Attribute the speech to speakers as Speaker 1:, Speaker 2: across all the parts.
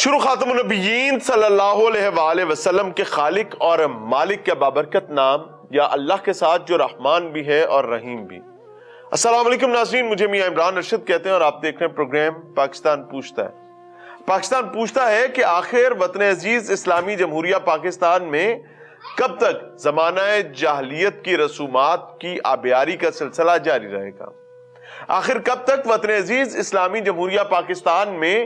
Speaker 1: شروع خاتم النبیین صلی اللہ علیہ وسلم کے خالق اور مالک کے بابرکت نام یا اللہ کے ساتھ جو رحمان بھی ہے اور رحیم بھی۔ السلام علیکم ناظرین، مجھے میاں عمران ارشد کہتے ہیں اور آپ دیکھ رہے ہیں پروگرام پاکستان پوچھتا ہے۔ پاکستان پوچھتا ہے کہ آخر وطن عزیز اسلامی جمہوریہ پاکستان میں کب تک زمانہ جاہلیت کی رسومات کی آبیاری کا سلسلہ جاری رہے گا؟ آخر کب تک وطن عزیز اسلامی جمہوریہ پاکستان میں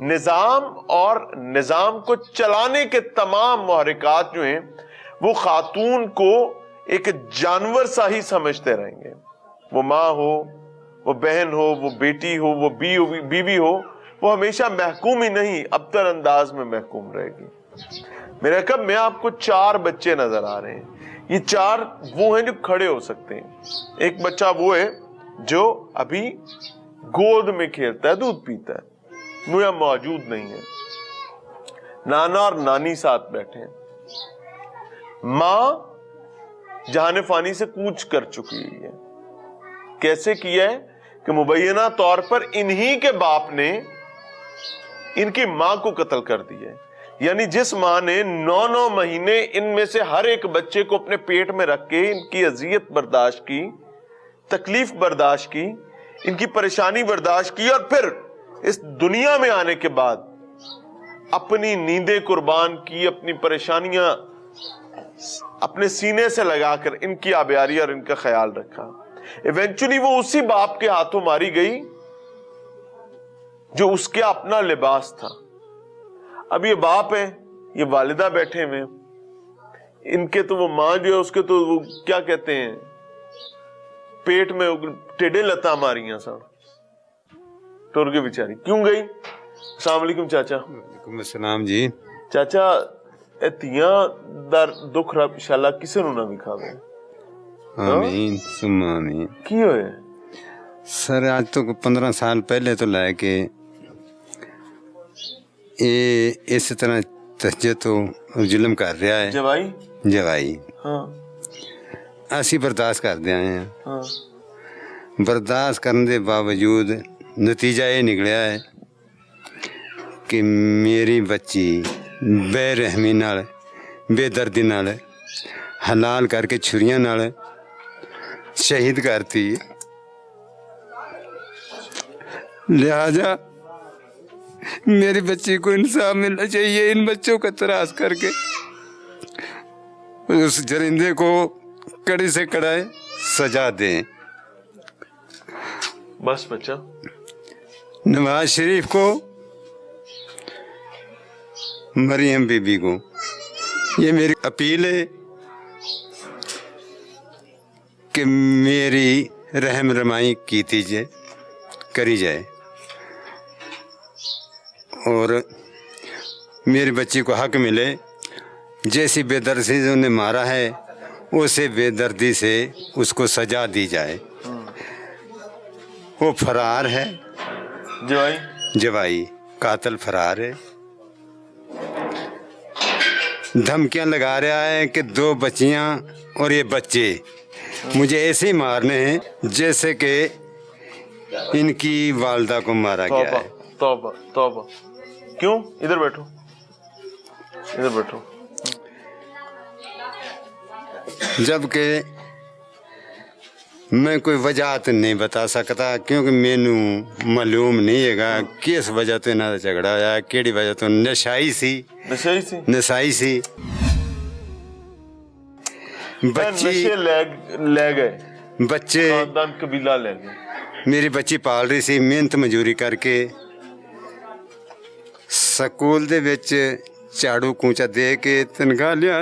Speaker 1: نظام اور نظام کو چلانے کے تمام محرکات جو ہیں وہ خاتون کو ایک جانور سا ہی سمجھتے رہیں گے؟ وہ ماں ہو، وہ بہن ہو، وہ بیٹی ہو، وہ بیوی ہو، وہ ہمیشہ محکوم ہی نہیں ابتر انداز میں محکوم رہے گی۔ میرے کب میں آپ کو 4 بچے نظر آ رہے ہیں۔ یہ 4 وہ ہیں جو کھڑے ہو سکتے ہیں۔ ایک بچہ وہ ہے جو ابھی گود میں کھیلتا ہے، دودھ پیتا ہے، گویا موجود نہیں ہے۔ نانا اور نانی ساتھ بیٹھے ہیں۔ ماں جہان فانی سے کوچ کر چکی ہے۔ کیسے کیا ہے کہ مبینہ طور پر انہی کے باپ نے ان کی ماں کو قتل کر دیا ہے۔ یعنی جس ماں نے 9 مہینے ان میں سے ہر ایک بچے کو اپنے پیٹ میں رکھ کے ان کی اذیت برداشت کی، تکلیف برداشت کی، ان کی پریشانی برداشت کی، اور پھر اس دنیا میں آنے کے بعد اپنی نیندیں قربان کی، اپنی پریشانیاں اپنے سینے سے لگا کر ان کی آبیاری اور ان کا خیال رکھا، ایونچولی وہ اسی باپ کے ہاتھوں ماری گئی جو اس کا اپنا لباس تھا۔ اب یہ باپ ہے، یہ والدہ بیٹھے ہوئے، ان کے تو وہ ماں جو ہے اس کے تو وہ کیا کہتے ہیں پیٹ میں ٹیڈے لتا ماریاں سن ٹور کے بیچاری کیوں گئی۔ السلام علیکم چاچا۔
Speaker 2: وعلیکم السلام جی۔
Speaker 1: چاچا اتیاں در دکھ رب انشاءاللہ کسے نو نہ دکھاوے۔
Speaker 2: آمین ثم آمین۔
Speaker 1: کی ہوئے
Speaker 2: سر آج تو 15 سال پہلے تو لائے کہ اس طرح تہجد اور ظلم کر رہا ہے جوائی
Speaker 1: ہاں
Speaker 2: اسی برداشت کر دیا ہیں۔
Speaker 1: ہاں
Speaker 2: برداشت کرنے کے باوجود نتیجہ یہ نکلیا ہے کہ میری بچی بے رحمی نال بے دردی نال حلال کر کے چھریاں نال شہید کرتی ہے۔ لہذا میری بچی کو انصاف ملنا چاہیے۔ ان بچوں کا تراش کر کے اس جرندے کو کڑی سے کڑائے سزا دیں۔
Speaker 1: بس بچہ
Speaker 2: نواز شریف کو، مریم بی بی کو یہ میری اپیل ہے کہ میری رحم رمائی کری جائے اور میری بچی کو حق ملے۔ جیسی بے دردی سے انہیں مارا ہے اسے بے دردی سے اس کو سزا دی جائے۔ وہ فرار ہے، جوائی قاتل فرار ہے، دھمکیاں لگا رہا ہے کہ 2 بچیاں اور یہ بچے مجھے ایسے ہی مارنے ہیں جیسے کہ ان کی والدہ کو مارا گیا ہے۔
Speaker 1: توبہ توبہ۔ کیوں؟ ادھر بیٹھو، ادھر بیٹھو۔
Speaker 2: جبکہ میں کوئی وجہ نہیں بتا سکتا کیونکہ مینو معلوم نہیں ہے گا کس وجہ تو انہاں دا جھگڑا ہویا، کیڑی وجہ تو نشائی سی۔
Speaker 1: بچے لے گئے،
Speaker 2: بچے
Speaker 1: خاندان قبیلہ لے گئے۔
Speaker 2: میری بچی پال رہی سی محنت مزدوری کر کے، سکول دے وچ جھاڑو کوچا دے کے تنخواہ لیا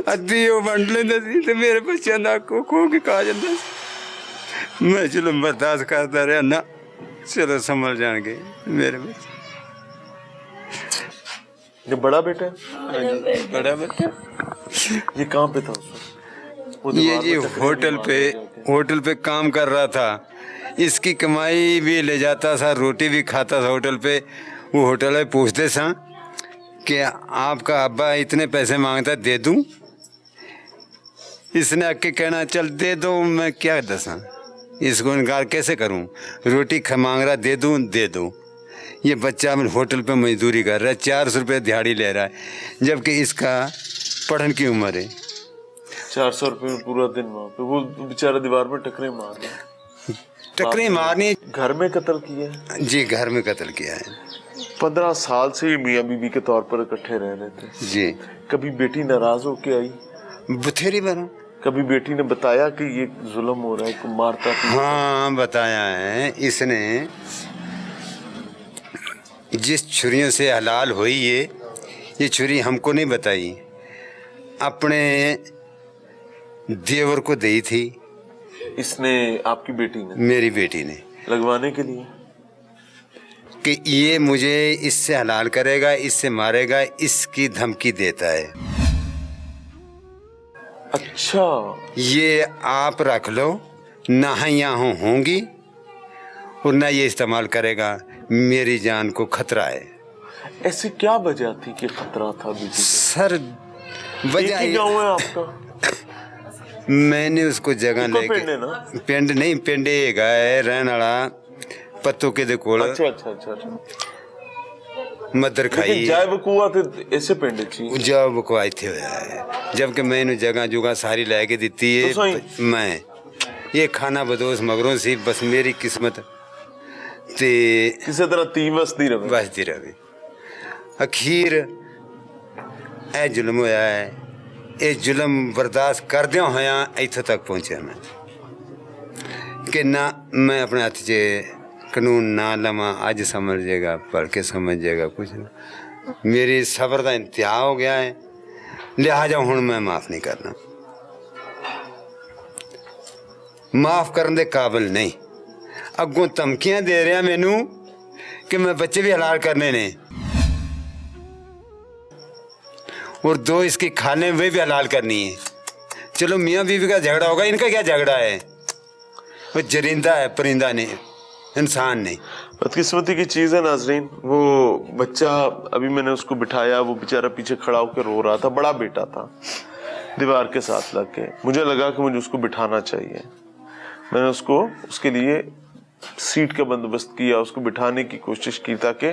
Speaker 2: ادھی وہ ونڈ لیندے سی تے میرے بچیاں دا کھو کے کھا جاندا سی۔ میں چلو برداشت کرتا رہا، نہ چلو سنبھل جان گے میرے بچے۔
Speaker 1: یہ بڑا بیٹا ہے؟
Speaker 2: بڑا بیٹا
Speaker 1: یہ کہاں پہ تھا؟
Speaker 2: یہ جی ہوٹل پہ کام کر رہا تھا۔ اس کی کمائی بھی لے جاتا تھا، روٹی بھی کھاتا تھا ہوٹل پہ۔ وہ ہوٹل میں پوچھتے سا کہ آپ کا ابا اتنے پیسے مانگتا ہے دے دوں؟ اس نے آ کے کہنا چل دے دو، میں کیا دساں اس کو انکار کیسے کروں؟ روٹی مانگ رہا دے دوں؟ ये बच्चा होटल पे मजदूरी कर रहा है, 400 रुपये दिहाड़ी ले रहा है, जबकि इसका पढ़ने की उम्र है।
Speaker 1: 400 रुपये में पूरा दिन वहाँ पे, वो बेचारा दीवार में टकरे मार रहा है।
Speaker 2: टकरे मारनी।
Speaker 1: घर में कत्ल किया है
Speaker 2: जी, घर में कत्ल किया है।
Speaker 1: 15 साल से ही मियाँ बीवी के तौर पर इकट्ठे रह रहे थे
Speaker 2: जी।
Speaker 1: कभी बेटी नाराज होके आई?
Speaker 2: बथेरी बार।
Speaker 1: कभी बेटी ने बताया कि ये जुल्म हो रहा है, को मारता था?
Speaker 2: हाँ, बताया है इसने। जिस छुरियों से हलाल हुई ये छुरी हमको नहीं बताई, अपने देवर को दी थी।
Speaker 1: इसने, आपकी बेटी ने?
Speaker 2: मेरी बेटी ने।
Speaker 1: लगवाने के लिए
Speaker 2: कि ये मुझे इससे हलाल करेगा, इससे मारेगा, इसकी धमकी देता है।
Speaker 1: अच्छा,
Speaker 2: ये आप रख लो, ना यहाँ होंगी और ना ये इस्तेमाल करेगा, मेरी जान को खतरा है।
Speaker 1: ऐसी क्या वजह थी कि खतरा था बीवी को?
Speaker 2: सर वजह
Speaker 1: एक ही गाँव है आपका?
Speaker 2: मैंने उसको जगह लेके, पिंड नहीं, पिंड है रहने वाला पत्तों के दे कोल।
Speaker 1: अच्छा अच्छा अच्छा अच्छा।
Speaker 2: मदर खाई
Speaker 1: जाए बकुआ थे ऐसे पिंड ची
Speaker 2: जा बकुआ थे होया है, जबकि मैंने जगह जुगा सारी लेके दी है।
Speaker 1: तो
Speaker 2: मैं ये खाना बदोश मगरों सी, बस मेरी किस्मत ते
Speaker 1: किसी तरह ती बसती
Speaker 2: रहे। अखीर ए जुल्म होया है, ये जुल्म बर्दाश्त कर दिया होया इत्थों तक पहुंचा मैं कि ना मैं अपने हाथ च कानून ना लवा, अज समझ जाएगा, पढ़ के समझ जाएगा कुछ ना। मेरी सब्र का इंतहा हो गया है, लिहाजा हुण मैं माफ़ नहीं करना, माफ़ करने दे काबिल नहीं। अगों धमकियां दे रहा मैनू कि मैं बच्चे भी हलाल करने ने, और 2 इसकी खाने में भी हलाल करनी है। चलो मियाँ बीवी का झगड़ा होगा, इनका क्या झगड़ा है? वो जरिंदा है, परिंदा नहीं, इंसान नहीं।
Speaker 1: बदकिस्मती की चीज़ है नाजरीन। वो बच्चा, अभी मैंने उसको बिठाया, वो बेचारा पीछे खड़ा होकर रो रहा था, बड़ा बेटा था, दीवार के साथ लग के। मुझे लगा कि मुझे उसको बिठाना चाहिए। मैंने उसको, उसके लिए सीट का बंदोबस्त किया, उसको बिठाने की कोशिश की ताकि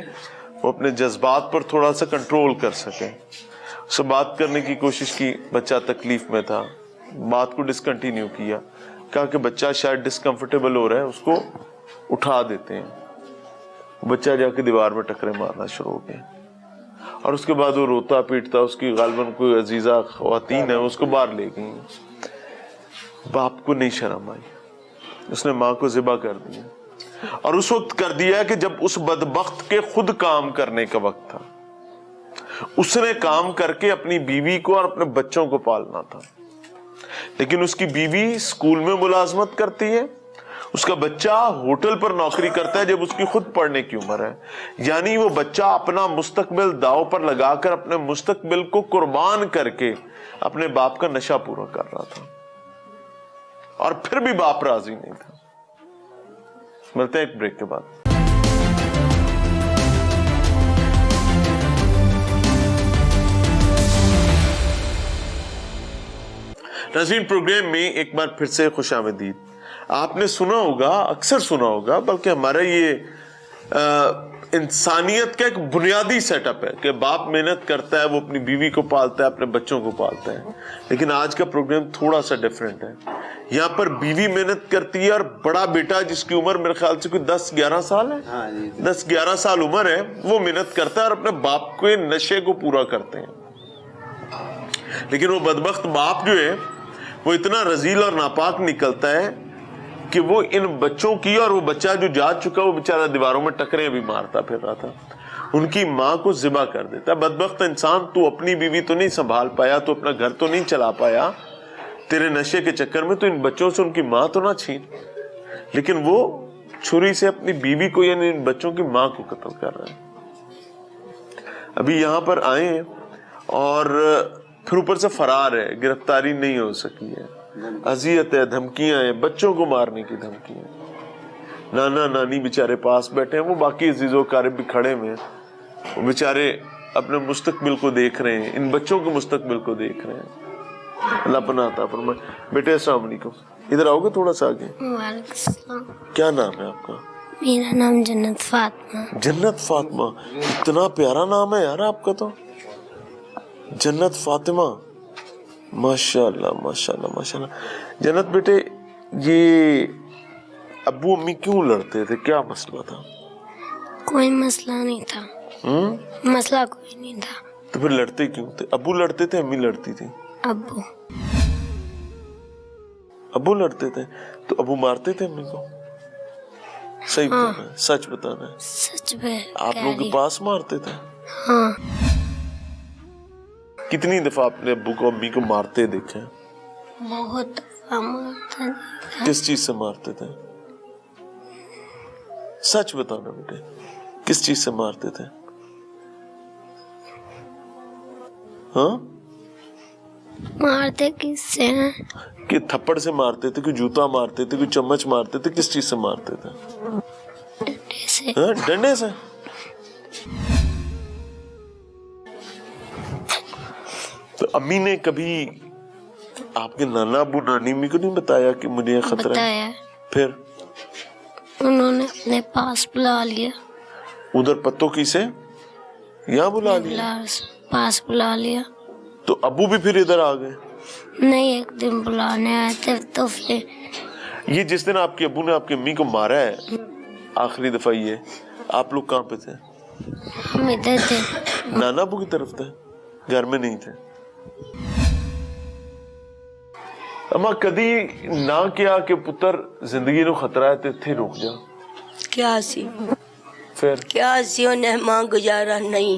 Speaker 1: वो अपने जज्बात पर थोड़ा सा कंट्रोल कर सके। उससे बात करने की कोशिश की, बच्चा तकलीफ में था, बात को डिसकंटिन्यू किया, कहा कि बच्चा शायद डिस्कम्फर्टेबल हो रहा है, उसको उठा देते हैं। बच्चा जाके दीवार में टकरे मारना शुरू हो गया, और उसके बाद वो रोता पीटता, उसकी गालबन कोई अजीजा ख्वातीन है उसको बाहर ले गई। बाप को नहीं शर्म आई, उसने माँ को ज़िबा कर दिया, और उस वक्त कर दिया कि जब उस बदबख्त के खुद काम करने का वक्त था। उसने काम करके अपनी बीवी को और अपने बच्चों को पालना था, लेकिन उसकी बीवी स्कूल में मुलाजमत करती है, उसका बच्चा होटल पर नौकरी करता है जब उसकी खुद पढ़ने की उम्र है। यानी वो बच्चा अपना मुस्तकबिल दांव पर लगाकर, अपने मुस्तकबिल को कुर्बान करके अपने बाप का नशा पूरा कर रहा था, और फिर भी बाप राजी नहीं था। मिलते हैं एक ब्रेक के बाद। नाज़रीन, प्रोग्राम में एक बार फिर से खुशामदीद। आपने सुना होगा, अक्सर सुना होगा, बल्कि हमारा ये इंसानियत का एक बुनियादी सेटअप है कि बाप मेहनत करता है, वो अपनी बीवी को पालता है, अपने बच्चों को पालता है। लेकिन आज का प्रोग्राम थोड़ा सा डिफरेंट है। यहाँ पर बीवी मेहनत करती है, और बड़ा बेटा जिसकी उम्र मेरे ख्याल से कोई 10-11 साल है, 10-11 साल उम्र है, वो मेहनत करता है और अपने बाप के नशे को पूरा करते हैं। लेकिन वो बदबख्त बाप जो है वो इतना रजील और नापाक निकलता है कि वो इन बच्चों की, और वो बच्चा जो जा चुका वो बेचारा दीवारों में टकरे भी मारता फिर रहा था, उनकी माँ को ज़िबा कर देता। बदबख्त इंसान, तू अपनी बीवी तो नहीं संभाल पाया, तो अपना घर तो नहीं चला पाया, तेरे नशे के चक्कर में तो इन बच्चों से उनकी माँ तो ना छीन, लेकिन वो छुरी से अपनी बीवी को यानी इन बच्चों की माँ को कत्ल कर रहा है। अभी यहाँ पर आए और फिर ऊपर से फरार है, गिरफ्तारी नहीं हो सकी है, अजियत है, धमकियां हैं, बच्चों को मारने की धमकियां। नाना नानी बेचारे पास बैठे हैं, वो बाकी अजीजों कारिब भी खड़े हुए हैं, वो बेचारे अपने मुस्तकबिल को देख रहे हैं, इन बच्चों के मुस्तकबिल को देख रहे हैं। अल्लाह पनाह अता फरमाए। बेटे अस्सलाम वालेकुम, इधर आओगे थोड़ा सा आगे। क्या नाम है आपका?
Speaker 3: मेरा नाम जन्नत फातिमा।
Speaker 1: जन्नत फातिमा, इतना प्यारा नाम है यार आपका तो, जन्नत फातिमा, माशाल्लाह माशाल्लाह माशाल्लाह। जन्नत बेटे, ये अब्बू अम्मी क्यों लड़ते थे, क्या मसला था?
Speaker 3: कोई मसला नहीं था। मसला कोई नहीं था।
Speaker 1: तो फिर लड़ते क्यों थे? अब्बू लड़ते थे, अम्मी लड़ती थी?
Speaker 3: अब्बू।
Speaker 1: अब्बू लड़ते थे, तो अब्बू मारते थे अम्मी को? सही बताना है, सच बताना है।
Speaker 3: सच में
Speaker 1: आप लोगों के पास मारते थे?
Speaker 3: हाँ।
Speaker 1: कितनी दफा आपने अब्बू को अम्मी को मारते देखे?
Speaker 3: बहुत दफा मारता था।
Speaker 1: किस चीज से मारते थे? सच बताना बेटे, किस चीज से मारते थे? हाँ,
Speaker 3: मारते किससे हैं?
Speaker 1: कि थप्पड़ से मारते थे, कि जूता मारते थे, कि चम्मच मारते थे, किस चीज से मारते थे?
Speaker 3: डंडे से।
Speaker 1: हाँ, डंडे से। तो अम्मी ने कभी आपके नाना अब्बू नानी अम्मी को नहीं बताया कि मुझे ये खतरा है?
Speaker 3: बताया।
Speaker 1: फिर
Speaker 3: उन्होंने अपने पास बुला लिया।
Speaker 1: उधर पत्तों की से यहाँ बुला लिया?
Speaker 3: पास बुला लिया।
Speaker 1: तो अब्बू भी फिर इधर आ गए?
Speaker 3: नहीं, एक दिन बुलाने आए थे तो फिर।
Speaker 1: ये जिस दिन आपके अब्बू ने आपकी अम्मी को मारा है आखिरी दफा, ये आप लोग कहाँ पे थे?
Speaker 3: हम इधर थे।
Speaker 1: नाना अब्बू की तरफ थे, घर में नहीं थे? अम्मा कदी ना किया कि पुत्र जिंदगी नु खतरा है, ते इत्थे रुक जा?
Speaker 4: क्या सी
Speaker 1: फिर
Speaker 4: क्या सी उन्हें मां गुजारा नहीं।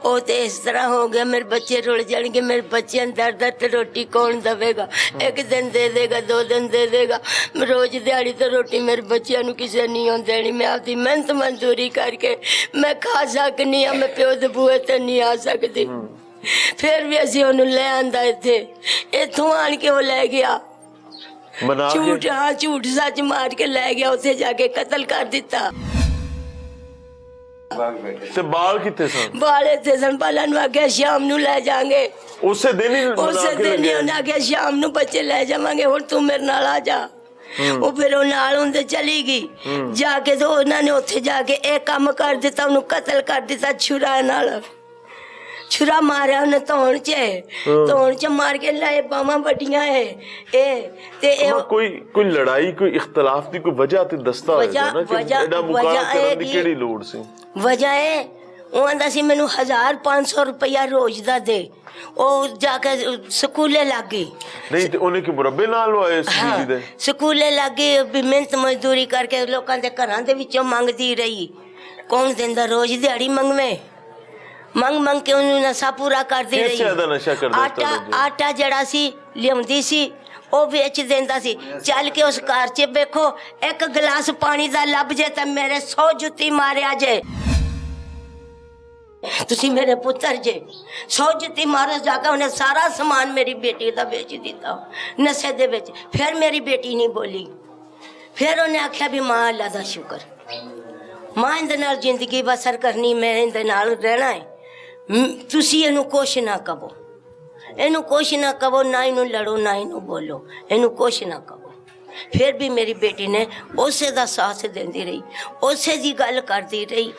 Speaker 4: वो तो इस तरह हो गया, मेरे बच्चे रुल जाएंगे, मेरे बच्चे दर दर ते रोटी कौन देगा? एक दिन दे देगा, 2 दिन दे देगा, रोज दिहाड़ी तो रोटी मेरे बच्चों को किसी नहीं हो देनी। मैं आपकी मेहनत मजदूरी करके मैं खा सकनी हाँ, मैं प्यो दे बूहे ते नहीं आ सकती। फिर भी असी उन्हें ले आंदा इत्थे, इत्थों आन के वो ले गया,
Speaker 1: मना के?
Speaker 4: झूठ, हाँ झूठ सच मार के ले गया, उसे जाके कत्ल कर दिता।
Speaker 1: ते बाल कितने सन?
Speaker 4: बाले थे सन, बाला नु आगे शाम नु ले जाएंगे।
Speaker 1: उसे दिन ही
Speaker 4: उसे दिन ही उन्हें आगे शाम नु बच्चे ले जावांगे, हुण तू मेरे नाल आ जा। वो फिर वो नाल उनदे चली गई, जाके तो उन्होंने उत्थे जाके एक काम कर दिता, उन्हें कत्ल कर दिता छुरा नाल। छुरा मारा उन्हें तोड़ च मार के लाए, बावा बड़ियां है
Speaker 1: कोई लड़ाई, कोई इख्तलाफ दी कोई वजह ते दसता होएगा ना कि एडा मुकाबला करन दी केड़ी लोड़ सी?
Speaker 4: वजह है वो आंदा सी मैनू 1500 रुपया रोज दा दे। ओ जाके स्कूले लग गई।
Speaker 1: नहीं ते ओने कि मुरब्बे नाल लवाए स्कूली दे?
Speaker 4: स्कूले लग गई, भी मेहनत मजदूरी करके लोकां दे घरां दे विचों मंगदी रही। कौन देंदा? रोज दिहाड़ी मंगवे, मंग मंग के उन्हें नशा पूरा करती रही।
Speaker 1: नशा कर
Speaker 4: आटा जड़ा सी लियाउंदी सी, ਉਹ ਵੇਚ ਦਿੰਦਾ ਸੀ। ਚੱਲ ਕੇ ਉਸ ਘਰ 'ਚ ਵੇਖੋ, ਇੱਕ ਗਲਾਸ ਪਾਣੀ ਦਾ ਲੱਭ ਜੇ ਤਾਂ ਮੇਰੇ 100 ਜੁੱਤੀ ਮਾਰਿਆ ਜੇ। ਤੁਸੀਂ ਮੇਰੇ ਪੁੱਤਰ ਜੇ, 100 ਜੁੱਤੀ ਮਾਰੋ ਜਾ ਕੇ। ਉਹਨੇ ਸਾਰਾ ਸਮਾਨ ਮੇਰੀ ਬੇਟੀ ਦਾ ਵੇਚ ਦਿੱਤਾ ਨਸ਼ੇ ਦੇ ਵਿੱਚ। ਫਿਰ ਮੇਰੀ ਬੇਟੀ ਨਹੀਂ ਬੋਲੀ। ਫਿਰ ਉਹਨੇ ਆਖਿਆ ਵੀ ਮਾਂ ਅੱਲਾ ਦਾ ਸ਼ੁਕਰ, ਮਾਂ ਇਹਦੇ ਨਾਲ ਜ਼ਿੰਦਗੀ ਬਸਰ ਕਰਨੀ, ਮੈਂ ਇਹਦੇ ਨਾਲ ਰਹਿਣਾ ਹੈ। ਤੁਸੀਂ ਇਹਨੂੰ ਕੁਛ ਨਾ ਕਹੋ, ਇਹਨੂੰ ਕੁਛ ਨਾ ਕਹੋ, ਨਾ ਇਹਨੂੰ ਲੜੋ, ਨਾ ਇਹਨੂੰ ਬੋਲੋ, ਇਹਨੂੰ ਕੁਛ ਨਾ ਕਹੋ। ਫਿਰ ਵੀ ਮੇਰੀ ਬੇਟੀ ਨੇ ਉਸੇ ਦਾ ਸਾਥ ਦਿੰਦੀ ਰਹੀ, ਉਸੇ ਦੀ ਗੱਲ ਕਰਦੀ ਰਹੀ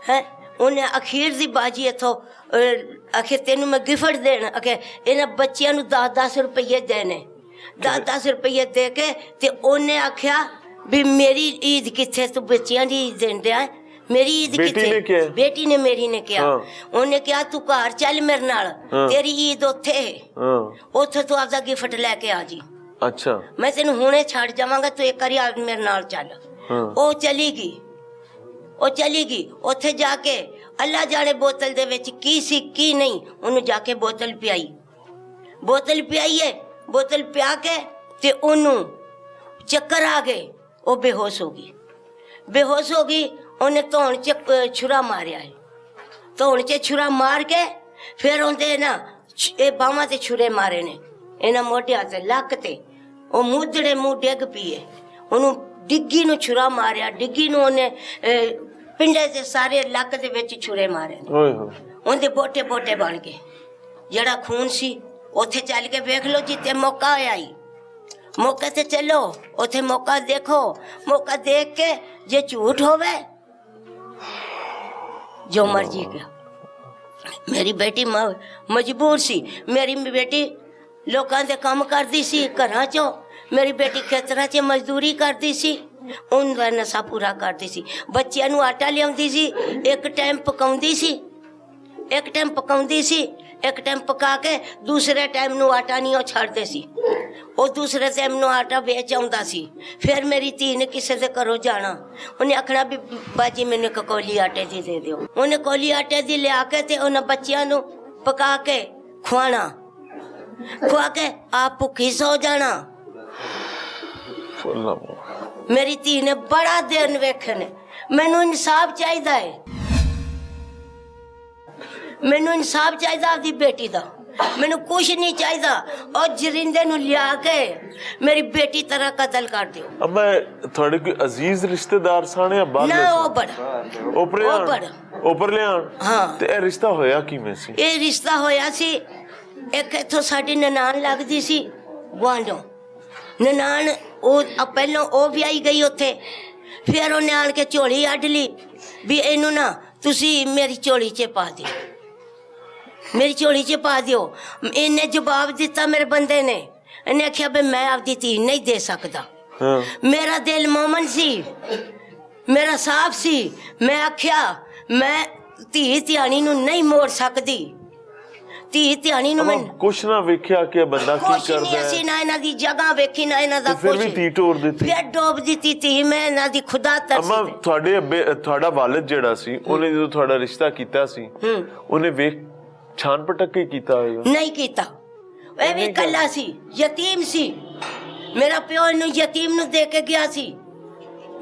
Speaker 4: ਹੈ। ਉਹਨੇ ਅਖੀਰ ਦੀ ਬਾਜੀ ਇੱਥੋਂ ਆਖੇ ਤੈਨੂੰ ਮੈਂ ਗਿਫਟ ਦੇਣਾ, ਆਖੇ ਇਹਨਾਂ ਬੱਚਿਆਂ ਨੂੰ 10-10 ਰੁਪਈਏ ਦੇਣੇ। 10-10 ਰੁਪਈਏ ਦੇ ਕੇ ਤੇ ਉਹਨੇ ਆਖਿਆ ਵੀ ਮੇਰੀ ਈਦ ਕਿੱਥੇ, ਤੂੰ ਬੱਚਿਆਂ ਦੀ ਈਦ ਦੇਣ ਡਿਆ, ਮੇਰੀ ਈਦ ਕਿੱਥੇ? ਬੇਟੀ ਨੇ ਮੇਰੀ ਨੇ ਕਿਹਾ। ਉਹਨੇ ਕਿਹਾ ਤੂੰ ਘਰ ਚੱਲ ਮੇਰੇ ਨਾਲ, ਤੇਰੀ ਈਦ ਉੱਥੇ, ਉੱਥੇ ਤੂੰ ਆਪਦਾ ਗਿਫਟ ਲੈ ਕੇ ਆ ਜੀ।
Speaker 1: ਅੱਛਾ,
Speaker 4: ਮੈਂ ਤੈਨੂੰ ਹੁਣੇ ਛੱਡ ਜਾਵਾਂਗਾ, ਤੂੰ ਇੱਕ ਵਾਰੀ ਮੇਰੇ ਨਾਲ ਚੱਲ। ਉਹ ਚਲੀ ਗਈ, ਉਹ ਚਲੀ ਗਈ। ਉੱਥੇ ਜਾ ਕੇ ਅੱਲਾ ਜਾਣੇ ਬੋਤਲ ਦੇ ਵਿੱਚ ਕੀ ਸੀ ਕੀ ਨਹੀਂ, ਉਹਨੂੰ ਜਾ ਕੇ ਬੋਤਲ ਪਿਆਈ। ਬੋਤਲ ਪਿਆਈਏ, ਬੋਤਲ ਪਿਆ ਕੇ ਤੇ ਉਹਨੂੰ ਚੱਕਰ ਆ ਗਏ, ਉਹ ਬੇਹੋਸ਼ ਹੋ ਗਈ। ਬੇਹੋਸ਼ ਹੋ ਗਈ, ਉਹਨੇ ਧੌਣ 'ਚ ਛੁਰਾ ਮਾਰਿਆ ਹੈ। ਧੌਣ 'ਚ ਛੁਰਾ ਮਾਰ ਕੇ ਫਿਰ ਉਹਦੇ ਨਾ ਇਹ ਬਾਹਾਂ ਤੇ ਛੁਰੇ ਮਾਰੇ ਨੇ, ਇਹਨਾਂ ਮੋਢਿਆਂ ਤੇ, ਲੱਕ ਤੇ। ਉਹ ਮੁੱਧੜੇ ਮੂੰਹ ਡਿੱਗ ਪਈਏ, ਉਹਨੂੰ ਡਿੱਗੀ ਨੂੰ ਛੁਰਾ ਮਾਰਿਆ। ਡਿੱਗੀ ਨੂੰ ਉਹਨੇ ਪਿੰਡੇ ਦੇ ਸਾਰੇ ਲੱਕ ਦੇ ਵਿੱਚ ਛੁਰੇ ਮਾਰੇ। ਉਹਦੇ ਬੋਟੇ ਬੋਟੇ ਬਣ ਗਏ। ਜਿਹੜਾ ਖੂਨ ਸੀ ਉੱਥੇ ਚੱਲ ਕੇ ਵੇਖ ਲਓ, ਜਿੱਥੇ ਮੌਕਾ ਹੋਇਆ ਹੀ मौके ते चलो, उथे मौका देखो, मौका देख के जे झूठ होवे जो मर्जी का। मेरी बेटी मजबूर सी, मेरी बेटी लोकां दे काम करदी सी घरां चों, मेरी बेटी खेतरां 'ਚ मजदूरी करदी सी, उनदा नशा पूरा करदी सी। बच्चियां नूं आटा लियाउंदी सी, एक टाइम पकाउंदी सी, एक टाइम पकाउंदी सी, एक टाइम पका के दूसरे टाइम नूं आटा नहीं छड्डदे सी, ਉਹ दूसरे टाइम ਨੂੰ ਆਟਾ ਵੇਚ ਆਉਂਦਾ ਸੀ। ਫਿਰ ਮੇਰੀ ਧੀ ਨੇ ਕਿਸੇ ਦੇ ਘਰੋਂ ਜਾਣਾ, ਉਹਨੇ ਆਖਣਾ ਵੀ ਬਾਜੀ ਮੈਨੂੰ ਇੱਕ ਕੋਲੀ ਆਟੇ ਦੀ ਦੇ ਦਿਓ। ਉਹਨੇ ਕੋਲੀ ਆਟੇ ਦੀ ਲਿਆ ਕੇ ਤੇ ਉਹਨਾਂ ਬੱਚਿਆਂ ਨੂੰ ਪਕਾ ਕੇ ਖਵਾਣਾ, ਖਵਾ ਕੇ ਆਪ ਭੁੱਖੀ ਸੌ ਜਾਣਾ। ਮੇਰੀ ਧੀ ਨੇ ਬੜਾ ਦਿਨ ਵੇਖੇ ਨੇ। ਮੈਨੂੰ ਇਨਸਾਫ ਚਾਹੀਦਾ ਹੈ, ਮੈਨੂੰ ਇਨਸਾਫ ਚਾਹੀਦਾ ਆਪਦੀ ਬੇਟੀ ਦਾ, ਮੈਨੂੰ ਕੁਛ ਨਹੀਂ ਚਾਹੀਦਾ। ਉਹ ਜਰਿੰਦੇ ਨੂੰ ਲਿਆ ਕੇ ਮੇਰੀ ਬੇਟੀ ਤਰ੍ਹਾਂ ਕਤਲ ਕਰ ਦਿਓ।
Speaker 1: अब मैं थोड़े कोई अजीज रिश्तेदार साने या बाद
Speaker 4: ਨਾ ਉਹ ਬੜ
Speaker 1: ਓਪਰੇ
Speaker 4: ਉਹ ਬੜ
Speaker 1: ਓਪਰ ਲਿਆਣ।
Speaker 4: ਹਾਂ।
Speaker 1: ਤੇ ਇਹ ਰਿਸ਼ਤਾ ਹੋਇਆ ਕਿਵੇਂ ਸੀ?
Speaker 4: ਇਹ ਰਿਸ਼ਤਾ ਹੋਇਆ ਸੀ, ਇੱਕ ਇੱਥੋਂ ਸਾਡੀ ਨਨਾਣ ਲੱਗਦੀ ਸੀ ਗੁਆਂਢੋਂ। ਨਨਾਣ ਉਹ ਪਹਿਲਾਂ ਉਹ ਵੀ ਆਈ ਗਈ ਉੱਥੇ, ਫਿਰ ਉਹਨੇ ਆਣ ਕੇ ਝੋਲੀ ਅੱਡ ਲਈ ਵੀ ਇਹਨੂੰ ਨਾ ਤੁਸੀਂ ਮੇਰੀ ਝੋਲੀ 'ਚ ਪਾ ਦਿਓ, ਮੇਰੀ ਝੋਲੀ 'ਚ ਪਾ ਦਿਓ। ਇਹਨੇ ਜਵਾਬ ਦਿੱਤਾ ਮੇਰੇ ਬੰਦੇ ਨੇ, ਇਹਨੇ ਆਖਿਆ ਵੀ ਮੈਂ ਆਪਦੀ ਧੀ ਨਹੀਂ ਦੇ ਸਕਦਾ।
Speaker 1: ਹਾਂ।
Speaker 4: ਮੇਰਾ ਦਿਲ ਮੋਮਨ ਸੀ, ਮੇਰਾ ਸਾਫ ਸੀ। ਮੈਂ ਆਖਿਆ ਮੈਂ ਧੀ ਧਿਆਣੀ ਨੂੰ ਨਹੀਂ ਮੋੜ ਸਕਦੀ, ਧੀ ਧਿਆਣੀ ਨੂੰ ਮੈਂ
Speaker 1: ਕੁਛ ਨਾ ਵੇਖਿਆ ਕਿ ਇਹ ਬੰਦਾ ਕੀ
Speaker 4: ਕੁਛ
Speaker 1: ਕਰਦਾ
Speaker 4: ਨਹੀਂ। ਅਸੀਂ
Speaker 1: ਹੈ,
Speaker 4: ਨਾ ਇਹਨਾਂ ਦੀ ਜਗ੍ਹਾ ਵੇਖੀ ਨਾ ਇਹਨਾਂ ਦਾ
Speaker 1: ਤੇ ਫਿਰ ਵੀ
Speaker 4: ਕੁਛ,
Speaker 1: ਧੀ ਤੋੜ ਦਿੱਤੀ।
Speaker 4: ਫਿਰ ਡੋਬ ਦਿੱਤੀ ਧੀ ਮੈਂ ਇਹਨਾਂ ਦੀ ਖੁਦਾ
Speaker 1: ਅਮਾ
Speaker 4: ਤਰਸ।
Speaker 1: ਤੁਹਾਡੇ ਅੱਬੇ ਤੁਹਾਡਾ ਵਾਲਿਦ ਜਿਹੜਾ ਸੀ, ਉਹਨੇ ਜਦੋਂ ਤੁਹਾਡਾ ਰਿਸ਼ਤਾ ਕੀਤਾ ਸੀ, ਉਹਨੇ ਵੇਖ ਛਾਨ ਪਟਕ ਕੇ ਕੀਤਾ ਹੋਏਗਾ?
Speaker 4: ਨਹੀਂ ਕੀਤਾ, ਇਹ ਵੀ ਕੱਲਾ ਸੀ, ਯਤੀਮ ਸੀ। ਮੇਰਾ ਪਿਓ ਇਹਨੂੰ ਯਤੀਮ ਨੂੰ ਦੇ ਕੇ ਗਿਆ ਸੀ।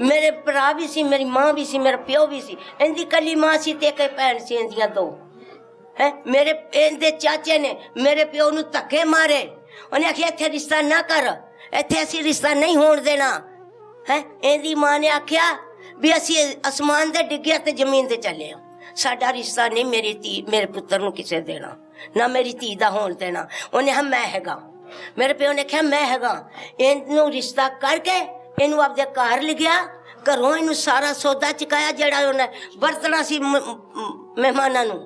Speaker 4: ਮੇਰੇ ਭਰਾ ਵੀ ਸੀ, ਮੇਰੀ ਮਾਂ ਵੀ ਸੀ, ਮੇਰਾ ਪਿਓ ਵੀ ਸੀ। ਇਹਦੀ ਕੱਲੀ ਮਾਂ ਸੀ ਤੇ ਇੱਕ ਭੈਣ ਸੀ, ਇਹਦੀਆਂ ਦੋ ਹੈ। ਮੇਰੇ ਇਹਦੇ ਚਾਚੇ ਨੇ ਮੇਰੇ ਪਿਓ ਨੂੰ ਧੱਕੇ ਮਾਰੇ। ਉਹਨੇ ਆਖਿਆ ਇੱਥੇ ਰਿਸ਼ਤਾ ਨਾ ਕਰ, ਇੱਥੇ ਅਸੀਂ ਰਿਸ਼ਤਾ ਨਹੀਂ ਹੋਣ ਦੇਣਾ ਹੈ। ਇਹਦੀ ਮਾਂ ਨੇ ਆਖਿਆ ਵੀ ਅਸੀਂ ਅਸਮਾਨ ਦੇ ਡਿੱਗਿਆ ਤੇ ਜ਼ਮੀਨ ਤੇ ਚੱਲੇ ਆ, ਸਾਡਾ ਰਿਸ਼ਤਾ ਨਹੀਂ ਮੇਰੀ ਧੀ ਮੇਰੇ ਪੁੱਤਰ ਨੂੰ ਕਿਸੇ ਦੇਣਾ, ਨਾ ਮੇਰੀ ਧੀ ਦਾ ਹੋਣ ਦੇਣਾ। ਉਹਨੇ ਹਾਂ ਮੈਂ ਹੈਗਾ, ਮੇਰੇ ਪਿਓ ਨੇ ਕਿਹਾ ਮੈਂ ਹੈਗਾ। ਇਹਨੂੰ ਰਿਸ਼ਤਾ ਕਰਕੇ ਇਹਨੂੰ ਆਪਦੇ ਘਰ ਲਿਆ, ਘਰੋਂ ਇਹਨੂੰ ਸਾਰਾ ਸੌਦਾ ਚੁਕਾਇਆ ਜਿਹੜਾ ਉਹਨੇ ਵਰਤਣਾ ਸੀ ਮਹਿਮਾਨਾਂ ਨੂੰ।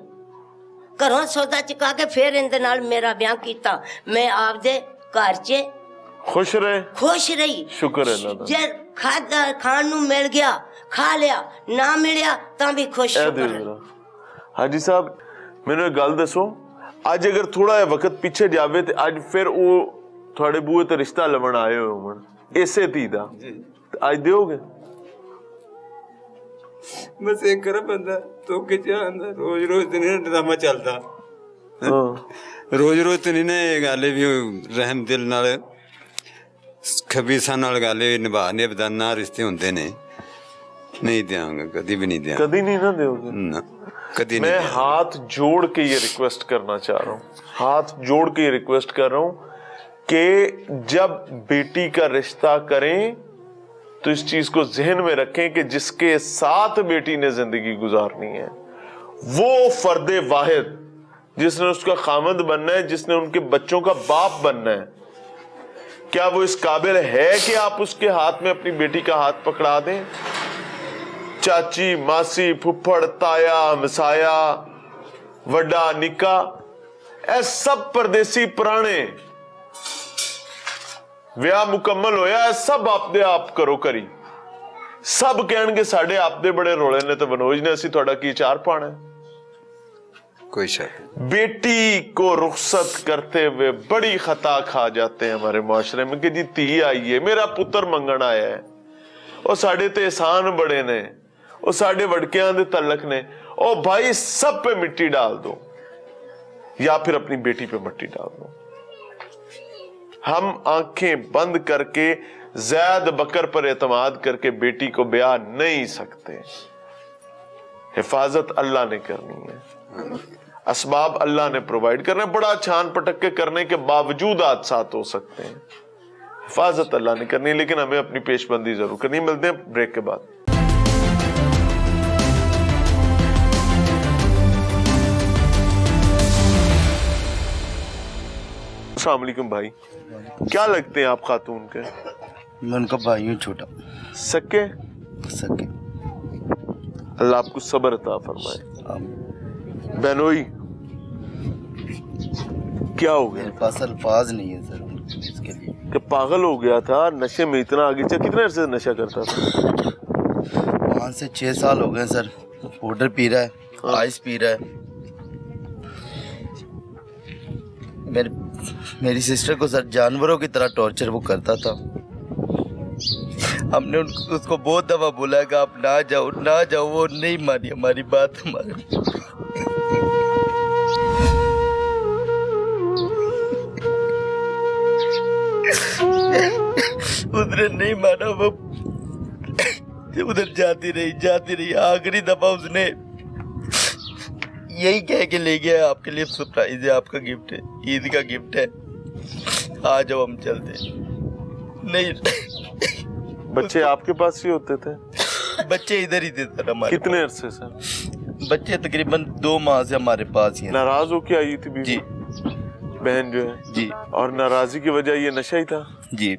Speaker 4: ਘਰੋਂ ਸੌਦਾ ਚੁਕਾ ਕੇ ਫਿਰ ਇਹਦੇ ਨਾਲ ਮੇਰਾ ਵਿਆਹ ਕੀਤਾ। ਮੈਂ ਆਪਦੇ ਘਰ 'ਚ
Speaker 1: ਖੁਸ਼ ਰਹੇ?
Speaker 4: ਖੁਸ਼ ਰਹੀ।
Speaker 1: ਸ਼ੁਕਰ ਹੈ ਅੱਲਾ ਦਾ।
Speaker 4: ਜੇ ਖਾਣ ਨੂੰ ਮਿਲ ਗਿਆ ਖਾ ਲਿਆ, ਨਾ ਮਿਲਿਆ ਤਾਂ ਵੀ ਖੁਸ਼।
Speaker 1: ਹਾਜੀ ਸਾਹਿਬ ਮੈਨੂੰ ਇੱਕ ਗੱਲ ਦੱਸੋ, ਅੱਜ ਅਗਰ ਥੋੜਾ ਜਿਹਾ ਵਕਤ ਪਿੱਛੇ ਜਾਵੇ ਤੇ ਅੱਜ ਫਿਰ ਉਹ ਤੁਹਾਡੇ ਬੂਹੇ ਤੇ ਰਿਸ਼ਤਾ ਲਵਣ ਆਏ ਹੋਣ ਇਸੇ ਧੀ ਦਾ, ਅੱਜ ਦਿਓਗੇ?
Speaker 2: बस एक कर बंदा तो के चाहता रोज रोज तो नहीं ड्रामा चलता, रोज रोज तो नहीं ना ये गाले भी रहम दिल नाल खबीसा नाल गाले निभाने बदाना रिश्ते होंगे ने। नहीं देंगे, कभी भी नहीं देंगे,
Speaker 1: कभी नहीं ना दोगे
Speaker 2: ना, कभी
Speaker 1: मैं
Speaker 2: नहीं।
Speaker 1: हाथ जोड़ के ये रिक्वेस्ट करना चाह रहा हूँ, हाथ जोड़ के ये रिक्वेस्ट कर रहा हूँ कि जब बेटी का रिश्ता करें तो इस चीज को जहन में रखें कि जिसके साथ बेटी ने जिंदगी गुजारनी है वो फर्दे वाहिद जिसने उसका खामद बनना है, जिसने उनके बच्चों का बाप बनना है, क्या वो इस काबिल है कि आप उसके हाथ में अपनी बेटी का हाथ पकड़ा दें? चाची, मासी, फुफड़, ताया, मसाया, वड्डा, निका, ए सब परदेसी पुराने ਵਿਆਹ ਮੁਕੰਮਲ ਹੋਇਆ, ਸਭ ਆਪਦੇ ਆਪ ਕਰੋ ਕਰੀ। ਸਭ ਕਹਿਣਗੇ ਸਾਡੇ ਆਪਦੇ ਬੜੇ ਰੋਲੇ ਨੇ ਤੇ ਬਨੋਜ ਨੇ, ਅਸੀਂ ਤੁਹਾਡਾ ਕੀ ਚਾਰ ਪਾਣਾ।
Speaker 2: कोई शक।
Speaker 1: बेटी को रुखसत करते हुए बड़ी खता खा जाते हैं हमारे मुआशरे में कि जी धी आई है, मेरा पुत्र मंगण आया है, ਉਹ ਸਾਡੇ ਤੇ एहसान बड़े ने, ਉਹ ਸਾਡੇ ਵੜਕਿਆਂ ਦੇ ਤਲਕ ਨੇ। ओ भाई सब पे मिट्टी डाल दो या फिर अपनी बेटी पे मिट्टी डाल दो। हम आंखें बंद करके ज़ैद बकर पर एतमाद करके बेटी को ब्याह नहीं सकते। हिफाजत अल्लाह ने करनी है, असबाब अल्लाह ने प्रोवाइड करना है। बड़ा छान पटक के करने के बावजूद हादसात हो सकते हैं, हिफाजत अल्लाह ने करनी है, लेकिन हमें अपनी पेशबंदी जरूर करनी। मिलते हैं ब्रेक के बाद। अस्सलाम वालेकुम भाई, क्या लगते हैं आप खातून के?
Speaker 5: मैं उनका भाई हूँ छोटा।
Speaker 1: सके?
Speaker 5: सके।
Speaker 1: अल्लाह आपको सब्र अता फरमाए। बहनोई क्या हो गया?
Speaker 5: मेरे पास अल्फाज नहीं है सर इसके लिए।
Speaker 1: कि पागल हो गया था, नशे में इतना आगे चल। कितने अरसे से नशा करता था?
Speaker 5: 5 से 6 साल हो गए सर। पाउडर पी रहा है, आइस पी रहा है। मेरी सिस्टर को सर जानवरों की तरह टॉर्चर वो करता था। हमने उसको बहुत दफा बोला कि आप ना जाओ, वो नहीं मानी हमारी बात। उसने नहीं माना, वो उधर जाती रही। आखिरी दफा उसने यही कह के ले गया, आपके लिए सरप्राइज है, आपका गिफ्ट है, ईद का गिफ्ट है, आ जाओ हम चलते। नहीं
Speaker 1: बच्चे आपके पास ही होते थे?
Speaker 5: बच्चे इधर ही थे सर हमारे।
Speaker 1: कितने अरसे से?
Speaker 5: बच्चे तकरीबन 2 माह से हमारे पास ही हैं।
Speaker 1: नाराज होके आई थी बीवी?
Speaker 5: जी
Speaker 1: बहन जो है
Speaker 5: जी।
Speaker 1: और नाराजगी की वजह ये नशा ही था?
Speaker 5: जी,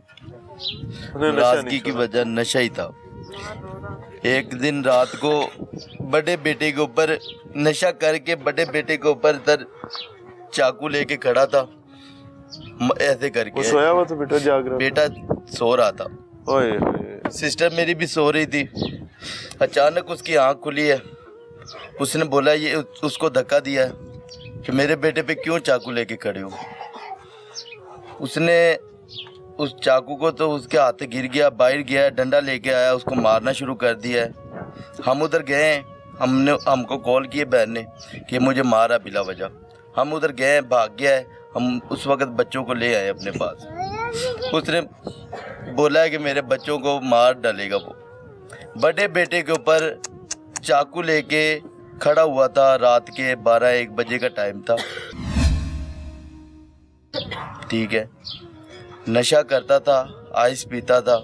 Speaker 1: उन्हें नशा
Speaker 5: नाराजगी
Speaker 1: नहीं
Speaker 5: की
Speaker 1: छोड़ा।
Speaker 5: वजह नशा ही था। एक दिन रात को बड़े बेटे के ऊपर नशा करके बड़े बेटे के ऊपर इधर चाकू लेके खड़ा था, ऐसे
Speaker 1: वो
Speaker 5: करके।
Speaker 1: सोया हुआ था बेटा, जाग रहा
Speaker 5: बेटा सो रहा था,
Speaker 1: था? ओए ओए।
Speaker 5: सिस्टर मेरी भी सो रही थी। अचानक उसकी आंख खुली है। उसने बोला, ये उसको धक्का दिया है कि मेरे बेटे पे क्यों चाकू लेके खड़े हो। उसने उस चाकू को तो उसके हाथ गिर गया, बाहर गया, डंडा लेके आया, उसको मारना शुरू कर दिया है। हम उधर गए, हमको कॉल किए बहन ने कि मुझे मारा बिला वजह। हम उधर गए, भाग गया है। हम उस वक्त बच्चों को ले आए अपने पास। उसने बोला है कि मेरे बच्चों को मार डालेगा। वो बड़े बेटे के ऊपर चाकू लेके खड़ा हुआ था। रात के 12-1 बजे का टाइम था, ठीक है। नशा करता था, आइस पीता था,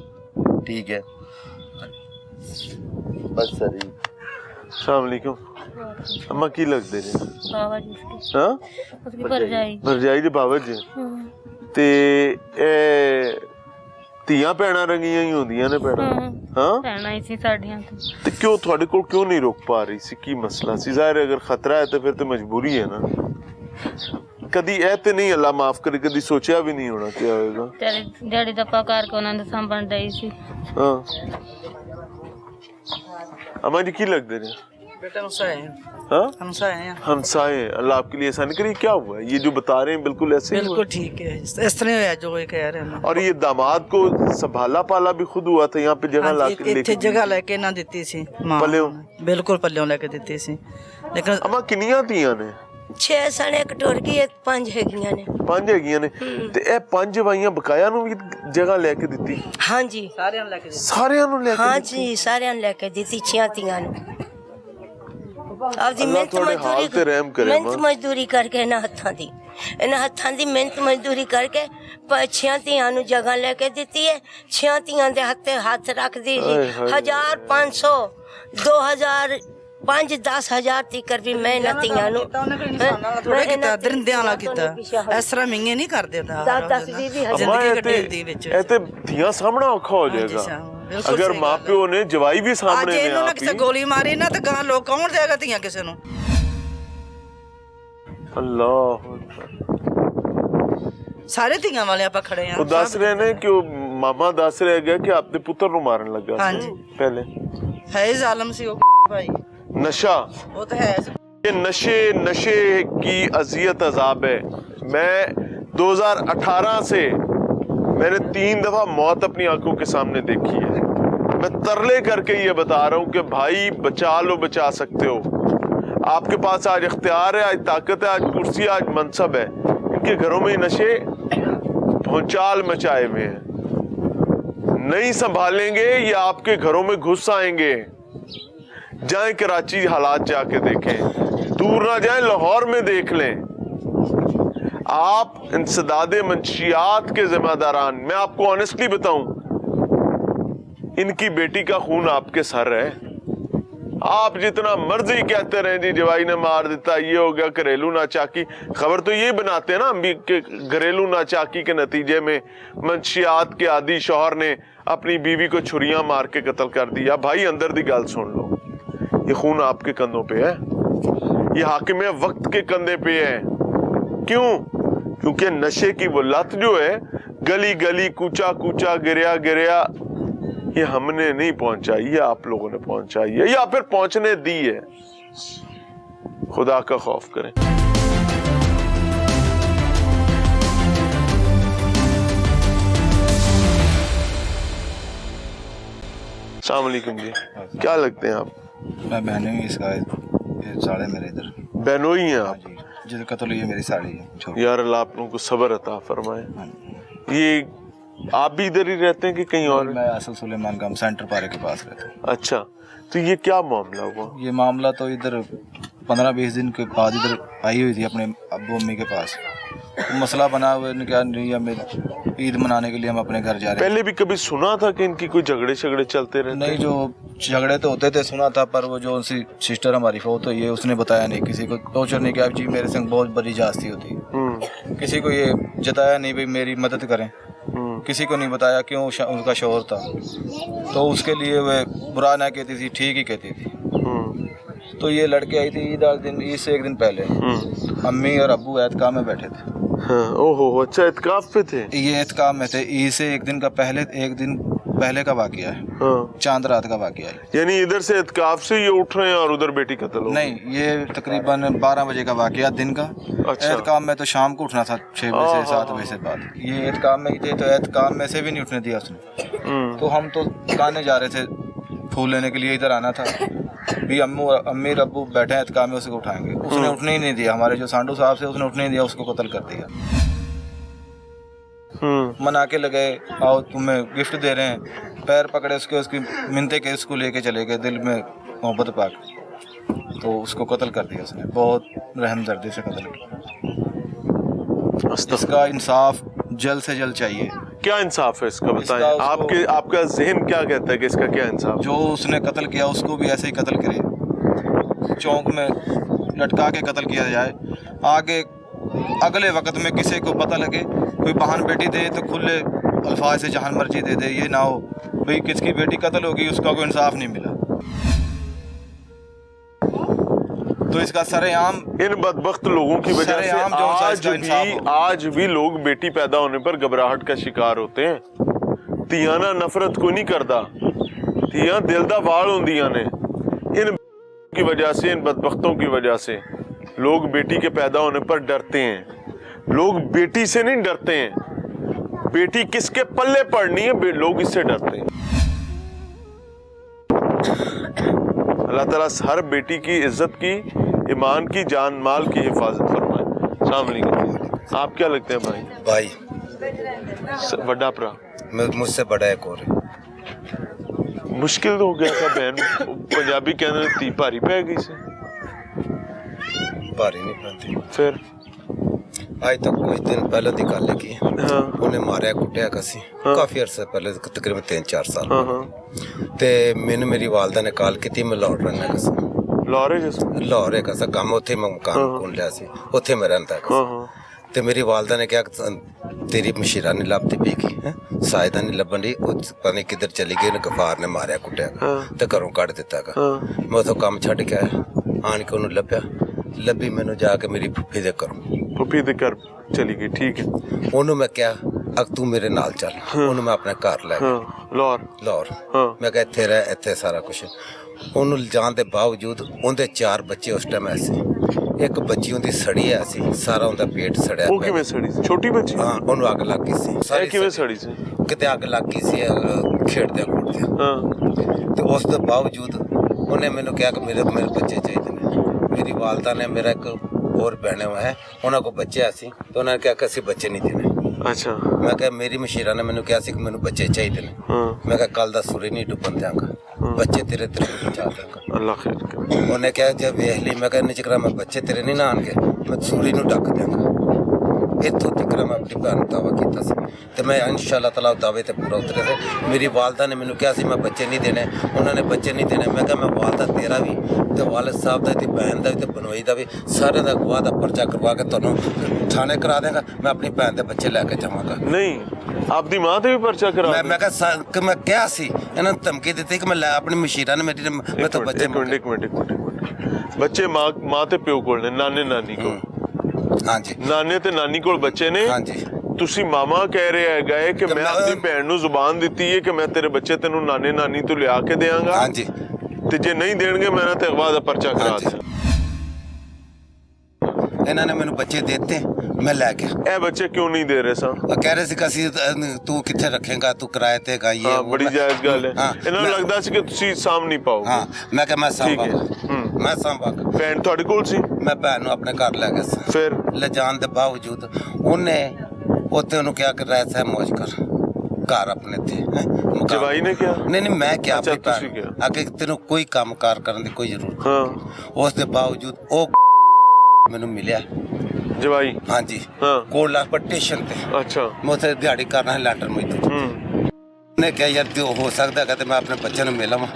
Speaker 5: ठीक है। बस सर ही।
Speaker 1: अस्सलाम वालेकुम। अम्मा की लगदे ने?
Speaker 6: बाबा जी उसकी
Speaker 1: हां
Speaker 6: उसकी भरजाई।
Speaker 1: भरजाई ਦੇ ਬਾਬਾ ਜੀ ਤੇ ਇਹ ਧੀਆਂ ਭੈਣਾਂ ਰੰਗੀਆਂ ਹੀ ਹੁੰਦੀਆਂ ਨੇ ਭੈਣਾਂ? ਹਾਂ
Speaker 6: ਭੈਣਾਂ ਹੀ ਸੀ ਸਾਡੀਆਂ
Speaker 1: ਤੇ ਕਿਉਂ ਤੁਹਾਡੇ ਕੋਲ ਕਿਉਂ ਨਹੀਂ ਰੁਕ ਪਾ ਰਹੀ ਸੀ? ਕੀ ਮਸਲਾ ਸੀ? ਜ਼ਾਹਿਰ ਅਗਰ ਖਤਰਾ ਹੈ ਤਾਂ ਫਿਰ ਤੇ ਮਜਬੂਰੀ ਹੈ ਨਾ। ਕਦੀ ਇਹ ਤੇ ਨਹੀਂ ਅੱਲਾ ਮਾਫ ਕਰੇ, ਕਦੀ ਸੋਚਿਆ ਵੀ ਨਹੀਂ ਹੋਣਾ ਕੀ ਹੋਏਗਾ?
Speaker 6: ਤੇਰੇ ਡੈਡੀ ਦਾ ਪਕਾਰ ਕੋ ਉਹਨਾਂ ਦੇ ਸਾਂਭਣ ਡਈ ਸੀ।
Speaker 1: ਹਾਂ अम्मा जी की लगते ने?
Speaker 7: बेटा हमसाए हैं।
Speaker 1: हाँ
Speaker 7: हमसाए हैं।
Speaker 1: हमसाए। अल्लाह आपके लिए आसानी करे। क्या हुआ ये जो बता रहे हैं? बिल्कुल ऐसे ही हुआ?
Speaker 7: बिल्कुल ठीक है, इस तरह है जो ये कह रहे हैं।
Speaker 1: और ये दामाद को संभाला पाला भी खुद हुआ था? यहाँ पे जगह ला के
Speaker 7: ਇੱਥੇ ਜਗ੍ਹਾ ਲੈ ਕੇ ਨਾ ਦਿੱਤੀ ਸੀ ਮਾਂ।
Speaker 1: ਪੱਲਿਓਂ?
Speaker 7: ਬਿਲਕੁਲ ਪੱਲਿਓਂ ਲੈ ਕੇ ਦਿੱਤੀ ਸੀ, ਲੇਕਿਨ
Speaker 1: अम्मा किनिया ਧੀਆਂ ਨੇ?
Speaker 4: 6 ਸਣੇ ਇੱਕ ਟੁਰ ਗਈ, 5 ਹੈਗੀਆਂ ਨੇ।
Speaker 1: 5 ਹੈਗੀਆਂ ਨੇ ਤੇ ਇਹ 5 ਵਾਈਆਂ ਬਕਾਇਆ ਨੂੰ ਵੀ ਜਗ੍ਹਾ ਲੈ ਕੇ ਦਿੱਤੀ?
Speaker 4: ਹਾਂਜੀ
Speaker 7: ਸਾਰਿਆਂ ਨੂੰ ਲੈ ਕੇ ਦਿੱਤੀ।
Speaker 1: ਸਾਰਿਆਂ ਨੂੰ ਲੈ ਕੇ ਦਿੱਤੀ?
Speaker 4: ਹਾਂਜੀ ਸਾਰਿਆਂ ਨੂੰ ਲੈ ਕੇ ਦਿੱਤੀ, 6 ਧੀਆਂ ਨੂੰ। ਆਪਦੀ
Speaker 1: ਅੱਲਾ
Speaker 4: ਮਿਹਨਤ
Speaker 1: ਤੁਹਾਡੇ ਹਾਲ ਤੇ ਰਹਿਮ ਕਰੇ ਮਾਂ।
Speaker 4: ਮਿਹਨਤ ਮਜ਼ਦੂਰੀ ਕਰਕੇ ਇਹਨਾਂ ਹੱਥਾਂ ਦੀ ਮਿਹਨਤ ਮਜ਼ਦੂਰੀ ਕਰਕੇ 6 ਧੀਆਂ ਨੂੰ ਜਗ੍ਹਾ ਲੈ ਕੇ ਦਿੱਤੀ ਹੈ। 6 ਧੀਆਂ ਦੇ ਹੱਥ ਰੱਖਦੀ ਸੀ। 1000 500 2000 5-10,000 ਤੀਕਰ ਵੀ ਮੈਂ ਇਹਨਾਂ ਧੀਆਂ ਨੂੰ
Speaker 7: ਥੋੜਾ ਕੀਤਾ, ਦਰਿੰਦਿਆਂ ਵਾਲਾ ਕੀਤਾ। ਇਸ ਤਰ੍ਹਾਂ ਮਿੰਗੇ ਨਹੀਂ ਕਰਦੇ ਹੁੰਦਾ।
Speaker 4: 10-10 20
Speaker 7: ਜ਼ਿੰਦਗੀ ਕੱਢੀ ਦੀ ਵਿੱਚ।
Speaker 1: ਇਹ ਤੇ ਧੀਆਂ ਸਾਹਮਣਾ ਔਖਾ ਹੋ ਜਾਏਗਾ ਅਗਰ ਮਾਪਿਓ ਨੇ ਜਵਾਈ ਵੀ
Speaker 7: ਅੱਜ
Speaker 1: ਸਾਹਮਣੇ ਨੇ
Speaker 7: ਇਹਨੂੰ ਨਾ
Speaker 1: ਆਪ
Speaker 7: ਕਿਸੇ
Speaker 1: ਹੀ।
Speaker 7: ਗੋਲੀ ਮਾਰੀ ਨਾ ਤਾਂ ਗਾਂ ਲੋਕ ਕੌਣ ਦੇਗਾ ਧੀਆਂ ਕਿਸੇ ਨੂੰ?
Speaker 1: ਅੱਲਾਹ
Speaker 7: ਸਾਰੇ ਧੀਆਂ ਵਾਲੇ ਆਪਾਂ ਖੜੇ ਆ।
Speaker 1: ਉਹ ਦੱਸ ਰਹੇ ਨੇ ਕਿ ਉਹ ਮਾਮਾ ਦੱਸ ਰਿਹਾ ਹੈਗਾ ਕਿ ਆਪਣੇ ਪੁੱਤਰ ਨੂੰ ਮਾਰਨ ਲੱਗਾ
Speaker 7: ਹਾਂਜੀ।
Speaker 1: ਪਹਿਲੇ
Speaker 7: ਹੈ ਜ਼ਾਲਮ ਸੀ ਉਹ ਭਾਈ।
Speaker 1: नशा,
Speaker 7: ਉਹ ਤਾਂ ਹੈ।
Speaker 1: ये नशे की अजियत अजाब है। मैं 2018 से मैंने 3 दफा मौत अपनी आंखों के सामने देखी है। मैं तरले करके ये बता रहा हूँ कि भाई बचा लो, बचा सकते हो। आपके पास आज इख्तियार है, आज ताकत है, आज कुर्सी, आज मनसब है। इनके घरों में नशे भौचाल मचाए हुए हैं। नहीं संभालेंगे ये आपके घरों में घुस आएंगे। जाएं कराची हालात जाके देखें, दूर ना जाएं लाहौर में देख लें। आप इंसदादे मंशियात के जिम्मेदारान। मैं आपको ऑनेस्टली बताऊं, इनकी बेटी का खून आपके सर है, आप जितना मर्जी कहते रहे जी जवाई ने मार देता, ये हो गया घरेलू नाचाकी। खबर तो ये बनाते हैं ना हम भी कि घरेलू नाचाकी के नतीजे में मंशियात के आदी शौहर ने अपनी बीवी को छुरियां मार के कत्ल कर दिया। भाई अंदर दी गल सुन लो, ये खून आपके कंधों पे है, ये हाकिम वक्त के कंधे पे है। क्यों? क्योंकि नशे की वो लत जो है, गली गली कूचा कूचा गिरया गिरया, ये हमने नहीं पहुंचाई, ये आप लोगों ने पहुंचाई है या फिर पहुंचने दी है। खुदा का खौफ करें। अस्सलाम वालेकुम जी, क्या लगते हैं आप?
Speaker 8: मैं बहन ही इसका, ये साले मेरे इधर
Speaker 1: बहनोई हैं आप?
Speaker 8: जी, जिधर कत्ल हुई है मेरी साड़ी है छोटी।
Speaker 1: यार अल्लाह आप लोगों को सब्र अता फरमाए।
Speaker 8: हाँ।
Speaker 1: ये आप भी इधर ही रहते हैं कि कहीं और?
Speaker 8: मैं असल सुलेमान गम सेंटर पारे के पास रहता हूँ।
Speaker 1: अच्छा, तो ये क्या मामला हुआ?
Speaker 8: ये मामला तो इधर 15-20 दिन के बाद इधर आई हुई थी अपने अब्बू अम्मी के पास। मसला बना हुआ है क्या नहीं, हमें ईद मनाने के लिए हम अपने घर जा रहे हैं।
Speaker 1: पहले भी कभी सुना था कि इनकी कोई झगड़े शगड़े चलते रहते?
Speaker 8: नहीं, जो झगड़े तो होते थे सुना था, पर वो जो उनकी सिस्टर हमारी फौत हुई है उसने बताया नहीं, किसी को टॉर्चर नहीं किया जी मेरे संग बहुत बड़ी जास्ती होती है, किसी को ये जताया नहीं भाई मेरी मदद करें, किसी को नहीं बताया क्यों उनका शौहर था, तो उसके लिए वह बुरा ना कहती थी, ठीक ही कहती थी। तो ये लड़के आई थी ईद वाले दिन, ईद से एक दिन पहले अम्मी और अब्बू एतकाम में बैठे थे।
Speaker 1: हाँ, ओहो अच्छा, एतकाफ पे थे
Speaker 8: ये, एतकाम में थे। ईद से एक दिन पहले का वाकया है।
Speaker 1: हाँ।
Speaker 8: चांद रात का वाकया है।
Speaker 1: यानी इधर से एतकाफ से ये उठ रहे हैं और उधर बेटी कत्ल हो?
Speaker 8: नहीं, ये तकरीबन 12 बजे का वाकया दिन का।
Speaker 1: अच्छा।
Speaker 8: एतकाम में तो शाम को उठना था 6 बजे से 7 बजे से बाद। ये एतकाम में ही थे, तो एतकाम में से भी नहीं उठने दिया उसने। तो हम तो दुकाने जा रहे थे, फूल लेने के लिए इधर आना था, भी अम्मी रब्बू बैठे हैं एतकाम में, उसको उठाएंगे, उसने उठने ही नहीं दिया। हमारे जो सांडू साहब से उसने उठने नहीं दिया, उसको कत्ल कर दिया। मना के लगे, आओ तुम्हें गिफ्ट दे रहे हैं, पैर पकड़े उसकी मिन्नतें के उसको लेके चले गए, दिल में मोहब्बत पाक, तो उसको कत्ल कर दिया उसने, बहुत रहमदर्दी से कत्ल किया। इसका इंसाफ जल्द से जल्द चाहिए।
Speaker 1: क्या इंसाफ है इसका बताएं? आपका ज़हन क्या कहता है कि इसका क्या इंसाफ?
Speaker 8: जो उसने कत्ल किया उसको भी ऐसे ही कत्ल करे, चौक में लटका के कत्ल किया जाए। आगे अगले वक्त में किसी को पता लगे, कोई बहन बेटी दे तो खुले अल्फाज से जहां मर्जी दे दे, ये ना हो भाई किसकी बेटी कत्ल होगी उसका कोई इंसाफ नहीं मिला। तो इसका सरेआम
Speaker 1: इन बदबख्त लोगों की वजह से आज भी लोग बेटी पैदा होने पर घबराहट का शिकार होते हैं। तियाना नफरत को नहीं करता, तियां दिल दा वाल होंदियां ने। इन की वजह से, इन बदबख्तों की वजह से लोग बेटी के पैदा होने पर डरते हैं। लोग बेटी से नहीं डरते हैं, बेटी किसके पल्ले पड़नी है लोग इससे डरते हैं। अल्लाह ताला हर बेटी की इज्जत की, ईमान की, जान माल की हिफाजत फरमाए। अस्सलाम वालेकुम। आप क्या लगते हैं भाई?
Speaker 9: भाई
Speaker 1: बड़ा भरा
Speaker 9: मुझसे बड़ा एक और है।
Speaker 1: मुश्किल तो हो गया था बहन, पंजाबी कहने धी भारी पै गई से।
Speaker 9: भारी नहीं पड़ती।
Speaker 1: फिर
Speaker 9: आज तक कुछ दिन पहले दी गल की,
Speaker 1: हाँ।
Speaker 9: उन्हें मारिया कुटिया कसी,
Speaker 1: हाँ।
Speaker 9: काफी अरसे पहले, तकरीबन 3-4 साल।
Speaker 1: हाँ हाँ।
Speaker 9: ते मैंने मेरी वालदा ने कॉल की, मैं लाहौर रहना कसा। लाहौर कसा काम, उत्थे मैं मकान खोल लिया सी, उत्थे मैं रहंदा कसा। ते मेरी वालदा ने क्या, तेरी मशीरा नहीं लभदी पई की, सायदा नहीं लभन दी, पता नहीं किधर चली गई, गफार ने मारिया कुटिया ते घरों कढ़ दिता। मैं उतो काम छड्ड के आया, आन के उन्हें लभी, मैनू जाके मेरी फुफी दे घर
Speaker 1: चली गई। ठीक है,
Speaker 9: उन्होंने मैं क्या, अग तू मेरे नाल चल, उन्होंने मैं अपने घर लै गया लाहौर। मैं कहा इत्थे रह, इत्थे सारा कुछ। उन्होंने जान के बावजूद उनके 4 बच्चे उस टाइम ऐसे, एक बच्ची उनकी सड़ी है सी, सारा उनका पेट सड़िया।
Speaker 1: वो किवें सड़ी? छोटी बच्ची?
Speaker 9: हाँ, उन्होंने अग लग गई सी।
Speaker 1: सारी किवें सड़ी सी?
Speaker 9: किते अग लग गई सी खेड़दे कूददे। तो उस दे बावजूद उन्हें मैंने कहा कि मेरे बच्चे चाहिए ने। मेरी वालदा ने, मेरा एक और बहने हुआ है, उन्होंने को बच्चे ऐसी, तो उन्होंने कहा कि असीं बच्चे नहीं देने।
Speaker 1: अच्छा।
Speaker 9: मैं कहा मेरी मशीरा ने मैंने कहा कि मैंने बच्चे चाहिए ने। मैं कहा कल दा सूरज नहीं डुबन देंगा, बच्चे तेरे पहुंचा देंगा।
Speaker 1: अल्लाह खैर करे।
Speaker 9: उन्हें कहा जब वेख ली, मैं कहा निचकरा मैं बच्चे तेरे नहीं ना आनगे, मैं सूरज नूं ढक देंगा। ਇੱਥੋਂ ਤੱਕ ਮੈਂ ਆਪਣੀ ਭੈਣ ਨੂੰ ਦਾਵਾ ਕੀਤਾ ਸੀ ਤੇ ਮੈਂ ਇਨਸ਼ਾਅੱਲਾ ਤਾਲਾ ਦਾਅਵੇ ਤੇ ਪੂਰਾ ਉਤਰਿਆ ਸੀ। ਮੇਰੀ ਵਾਲਦਾ ਨੇ ਮੈਨੂੰ ਕਿਹਾ ਸੀ ਮੈਂ ਬੱਚੇ ਨਹੀਂ ਦੇਣੇ, ਉਹਨਾਂ ਨੇ ਬੱਚੇ ਨਹੀਂ ਦੇਣੇ। ਮੈਂ ਕਿਹਾ ਮੈਂ ਵਾਲਦਾ ਤੇਰਾ ਵੀ ਤੇ ਵਾਲਿਦ ਸਾਹਿਬ ਦਾ ਤੇ ਭੈਣ ਦਾ ਵੀ ਤੇ ਬਨੋਈ ਦਾ ਵੀ ਸਾਰਿਆਂ ਦਾ ਗਵਾਹ ਦਾ ਪਰਚਾ ਕਰਵਾ ਕੇ ਤੁਹਾਨੂੰ ਥਾਣੇ ਕਰਾ ਦੇਗਾ। ਮੈਂ ਆਪਣੀ ਭੈਣ ਦੇ ਬੱਚੇ ਲੈ ਕੇ ਜਾਵਾਂਗਾ।
Speaker 1: ਨਹੀਂ, ਆਪਦੀ ਮਾਂ ਤੇ ਵੀ ਪਰਚਾ ਕਰਾ
Speaker 9: ਮੈਂ ਕਿਹਾ ਮੈਂ ਕਿਹਾ ਸੀ, ਇਹਨਾਂ ਨੂੰ ਧਮਕੀ ਦਿੱਤੀ ਕਿ ਮੈਂ ਆਪਣੀ ਮਸ਼ੀਰਾਂ ਨੇ ਮੇਰੀ ਮੈਂ ਤਾਂ ਬੱਚੇ
Speaker 1: ਇੱਕ ਮਿੰਟ ਬੱਚੇ ਮਾਂ ਤੇ ਪਿਓ ਕੋਲ ਨੇ, ਨਾਨੇ ਨਾਨੀ ਕੋਲ।
Speaker 9: ਹਾਂਜੀ,
Speaker 1: ਨਾਨੇ ਤੇ ਨਾਨੀ ਕੋਲ ਬੱਚੇ ਨੇ।
Speaker 9: ਹਾਂਜੀ,
Speaker 1: ਤੁਸੀਂ ਮਾਮਾ ਕਹਿ ਰਿਹਾ ਹੈਗਾ ਹੈ ਕਿ ਮੈਂ ਆਪਣੀ ਭੈਣ ਨੂੰ ਜ਼ੁਬਾਨ ਦਿੱਤੀ ਹੈ ਕਿ ਮੈਂ ਤੇਰੇ ਬੱਚੇ ਤੈਨੂੰ ਨਾਨੇ ਨਾਨੀ ਤੋਂ ਲਿਆ ਕੇ ਦੇਵਾਂਗਾ।
Speaker 9: ਹਾਂਜੀ,
Speaker 1: ਤੇ ਜੇ ਨਹੀਂ ਦੇਣਗੇ ਮੈਂ ਤੇ ਅਗਵਾ ਦਾ ਪਰਚਾ ਕਰਾ ਦਿਆਂ।
Speaker 9: ਇਹਨਾਂ ਨੇ ਮੈਨੂੰ ਬੱਚੇ ਦਿੱਤੇ, ਮੈਂ ਲੈ ਗਿਆ।
Speaker 1: ਇਹ ਬੱਚੇ ਕਿਉਂ ਨਹੀਂ ਦੇ ਰਹੇ ਸਾਂ?
Speaker 9: ਕਹਿ ਰਹੇ ਸੀ ਕਿ ਅਸੀਂ ਤੂੰ ਕਿੱਥੇ ਰੱਖੇਗਾ, ਤੂੰ ਕਿਰਾਏ ਤੇ ਗਾਈਏ।
Speaker 1: ਹਾਂ, ਬੜੀ ਜਾਇਜ਼ ਗੱਲ ਹੈ। ਇਹਨਾਂ ਨੂੰ ਲੱਗਦਾ ਸੀ ਕਿ ਤੁਸੀਂ ਸਾਂਭ ਨਹੀਂ ਪਾਓਗੇ।
Speaker 9: ਹਾਂ, ਮੈਂ ਕਿਹਾ ਮੈਂ ਸਾਂਭਾਂਗਾ, ਮੈਂ ਸਾਂਭਾਂਗਾ।
Speaker 1: ਭੈਣ ਤੁਹਾਡੇ ਕੋਲ ਸੀ?
Speaker 9: ਮੈਂ ਭੈਣ ਨੂੰ ਆਪਣੇ ਘਰ ਲੈ ਗਿਆ ਸੀ।
Speaker 1: ਫਿਰ
Speaker 9: ਲੈ ਜਾਣ ਦੇ ਬਾਵਜੂਦ ਉਹਨੇ ਉੱਥੇ ਉਹਨੂੰ ਕਿਹਾ ਕਿ ਰਹਿ ਸਹਿ ਮੌਜ ਕਰ ਘਰ ਆਪਣੇ ਤੇ।
Speaker 1: ਜਵਾਈ ਨੇ ਕਿਹਾ?
Speaker 9: ਨਹੀਂ, ਮੈਂ ਕਿਹਾ
Speaker 1: ਅੱਛਾ,
Speaker 9: ਆਪਣੀ
Speaker 1: ਤੁਸੀਂ
Speaker 9: ਭੈਣ
Speaker 1: ਕਿਹਾ।
Speaker 9: ਅੱਗੇ ਤੈਨੂੰ ਕੋਈ ਕੰਮ ਕਾਰ ਕਰਨ ਦੀ ਕੋਈ ਜ਼ਰੂਰਤ
Speaker 1: ਹਾਂ,
Speaker 9: ਉਸ ਦੇ ਬਾਵਜੂਦ ਉਹ ਮੈਨੂੰ ਮਿਲਿਆ
Speaker 1: ਜਵਾਈ।
Speaker 9: ਹਾਂਜੀ,
Speaker 1: ਹਾਂ,
Speaker 9: ਕੋਲਾ ਪਟੀਸ਼ਨ ਤੇ।
Speaker 1: ਅੱਛਾ,
Speaker 9: ਮੈਂ ਉੱਥੇ ਦਿਹਾੜੀ ਕਰਨਾ ਹੈ ਲੈਂਟਰ ਮਜ਼ਦੂਰ। ਉਹਨੇ ਕਿਹਾ ਯਾਰ ਤੇ ਹੋ ਸਕਦਾ ਹੈਗਾ ਤੇ ਮੈਂ ਆਪਣੇ ਬੱਚੇ ਨੂੰ ਮਿਲ ਆਵਾਂ।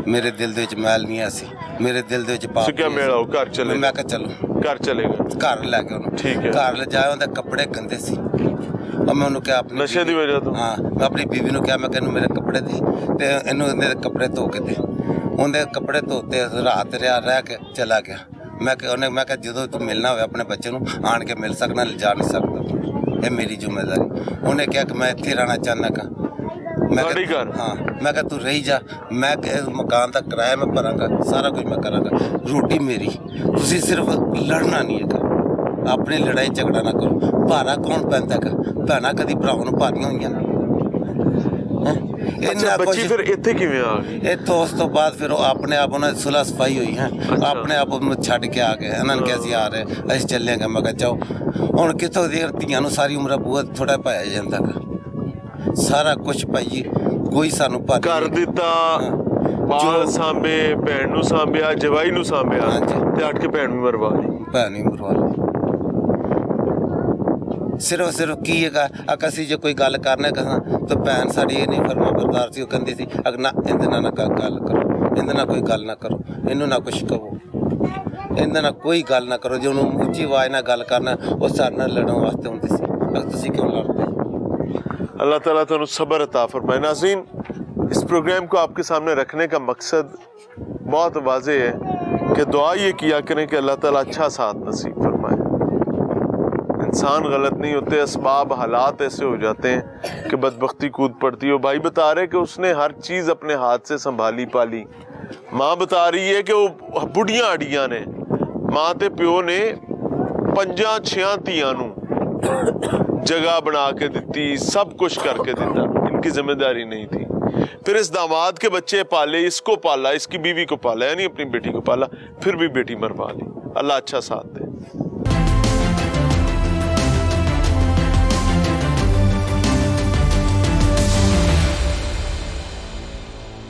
Speaker 9: ਮੇਰੇ ਦਿਲ ਦੇ ਵਿੱਚ ਮੈਲ ਨਹੀਂ ਸੀ, ਮੇਰੇ ਦਿਲ ਦੇ ਵਿੱਚ ਪਾਪ
Speaker 1: ਕਿਹਾ ਮਿਲ ਆਓ, ਘਰ ਚਲੇ।
Speaker 9: ਮੈਂ ਕਿਹਾ ਚਲੋ
Speaker 1: ਘਰ ਚਲੇਗਾ।
Speaker 9: ਘਰ ਲੈ ਕੇ ਉਹਨੂੰ
Speaker 1: ਠੀਕ ਹੈ।
Speaker 9: ਘਰ ਲੈ ਜਾਇਆ, ਉਹਦੇ ਕੱਪੜੇ ਗੰਦੇ ਸੀ। ਮੈਂ ਉਹਨੂੰ ਕਿਹਾ ਆਪਣੀ
Speaker 1: ਨਸ਼ੇ ਦੀ ਵਜ੍ਹਾ ਤੋਂ?
Speaker 9: ਹਾਂ, ਮੈਂ ਆਪਣੀ ਬੀਵੀ ਨੂੰ ਕਿਹਾ ਮੈਂ ਕਿਹਾ ਇਹਨੂੰ ਮੇਰੇ ਕੱਪੜੇ ਦੇ ਤੇ ਇਹਨੂੰ ਇਹਦੇ ਕੱਪੜੇ ਧੋ ਕੇ ਦੇ। ਉਹਦੇ ਕੱਪੜੇ ਧੋਤੇ, ਰਾਤ ਰਿਹਾ, ਰਹਿ ਕੇ ਚਲਾ ਗਿਆ। ਮੈਂ ਕਿਹਾ ਜਦੋਂ ਤੂੰ ਮਿਲਣਾ ਹੋਵੇ ਆਪਣੇ ਬੱਚੇ ਨੂੰ ਆਣ ਕੇ ਮਿਲ ਸਕਣਾ, ਲਿਜਾ ਨਹੀਂ ਸਕਦਾ, ਇਹ ਮੇਰੀ ਜ਼ਿੰਮੇਵਾਰੀ। ਉਹਨੇ ਕਿਹਾ ਕਿ ਮੈਂ ਇੱਥੇ ਰਹਿਣਾ ਚਾਹੁੰਦਾ ਗਾ। ਮੈਂ ਕਿਹਾ ਹਾਂ, ਮੈਂ ਕਿਹਾ ਤੂੰ ਰਹੀ ਜਾ, ਮੈਂ ਮਕਾਨ ਦਾ ਕਿਰਾਇਆ ਮੈਂ ਭਰਾਂਗਾ, ਸਾਰਾ ਕੁਝ ਮੈਂ ਕਰਾਂਗਾ, ਰੋਟੀ ਮੇਰੀ। ਤੁਸੀਂ ਸਿਰਫ ਲੜਨਾ ਨਹੀਂ ਹੈਗਾ, ਆਪਣੀ ਲੜਾਈ ਝਗੜਾ ਨਾ ਕਰੋ। ਭਾਰਾ ਕੌਣ ਪੈਂਦਾ ਹੈਗਾ? ਭੈਣਾਂ ਕਦੀ ਭਰਾਵਾਂ ਨੂੰ ਭਾਰੀਆਂ ਹੋਈਆਂ ਨੇ?
Speaker 1: ਅੱਛਾ, ਬੱਚੀ ਫਿਰ ਇੱਥੇ ਕਿਵੇਂ ਆ ਗਈ?
Speaker 9: ਇੱਥੋਂ ਉਸ ਤੋਂ ਬਾਅਦ ਫਿਰ ਉਹ ਆਪਣੇ ਆਪ ਉਹਨਾਂ ਦੀ ਸੁਲਹ ਸਫਾਈ ਹੋਈ ਹੈ, ਆਪਣੇ ਆਪ ਨੂੰ ਛੱਡ ਕੇ ਆ ਗਏ। ਇਹਨਾਂ ਨੇ ਕਿਹਾ ਸੀ ਆ ਰਹੇ, ਅਸੀਂ ਚੱਲੇਂਗੇ। ਮੈਂ ਕਿਹਾ ਜਾਓ। ਹੁਣ ਕਿੱਥੋਂ ਦੇਰ ਧੀਆਂ ਨੂੰ ਸਾਰੀ ਉਮਰ ਬੂਹਾ ਥੋੜਾ ਪਾਇਆ ਜਾਂਦਾ ਗਾ, ਸਾਰਾ ਕੁਝ ਪਾਈਏ, ਕੋਈ ਸਾਨੂੰ
Speaker 1: ਕਰ ਦਿੱਤਾ। ਬਾਲ ਸਾਂਭੇ, ਭੈਣ ਨੂੰ ਸਾਂਭਿਆ, ਜਵਾਈ ਨੂੰ ਸਾਂਭਿਆ, ਤੇ ਅੱਟ ਕੇ ਭੈਣ ਨੂੰ ਮਰਵਾ ਲਈ।
Speaker 9: ਭੈਣ ਨੂੰ ਮਰਵਾ ਲਈ। ਸਿਰਫ ਕੀ ਹੈਗਾ, ਅਸੀਂ ਜੇ ਕੋਈ ਗੱਲ ਕਰਨਾ ਕਹਾਂ ਤਾਂ ਭੈਣ ਸਾਡੀ ਇਹ ਨਹੀਂ ਫਰਮਾ ਬਰਦਾਰ ਸੀ। ਉਹ ਕਹਿੰਦੀ ਸੀ ਨਾ ਇਹਦੇ ਨਾਲ ਨਾ ਗੱਲ ਕਰੋ, ਇਹਦੇ ਨਾਲ ਕੋਈ ਗੱਲ ਨਾ ਕਰੋ, ਇਹਨੂੰ ਨਾ ਕੁਛ ਕਹੋ, ਇਹਦੇ ਨਾਲ ਕੋਈ ਗੱਲ ਨਾ ਕਰੋ। ਜੇ ਉਹਨੂੰ ਉੱਚੀ ਆਵਾਜ਼ ਨਾਲ ਗੱਲ ਕਰਨਾ, ਉਹ ਸਾਡੇ ਨਾਲ ਲੜਨ ਵਾਸਤੇ ਹੁੰਦੀ ਸੀ। ਤੁਸੀਂ ਕਿਉਂ ਲੜਦੇ?
Speaker 1: अल्लाह ताला तुम सब्र अता फरमाए। नाज़रीन, इस प्रोग्राम को आपके सामने रखने का मकसद बहुत वाज़ेह है कि दुआ ये किया करें कि अल्लाह ताला अच्छा साथ नसीब फरमाए। इंसान गलत नहीं होते, असबाब हालात ऐसे हो जाते हैं कि बदबख्ती कूद पड़ती है। भाई बता रहे कि उसने हर चीज़ अपने हाथ से संभाली पाली। माँ बता रही है कि वो बुढ़ियाँ अड़ियाँ ने, माँ ते प्यो ने 5-6 ਧੀਆਂ ਨੂੰ जगह बना के दी, सब कुछ करके दिता, इनकी जिम्मेदारी नहीं थी। फिर इस दामाद के बच्चे पाले, इसको पाला, इसकी बीवी को पाला, यानी अपनी बेटी को पाला, फिर भी बेटी मरवा ली। अल्लाह अच्छा साथ दे।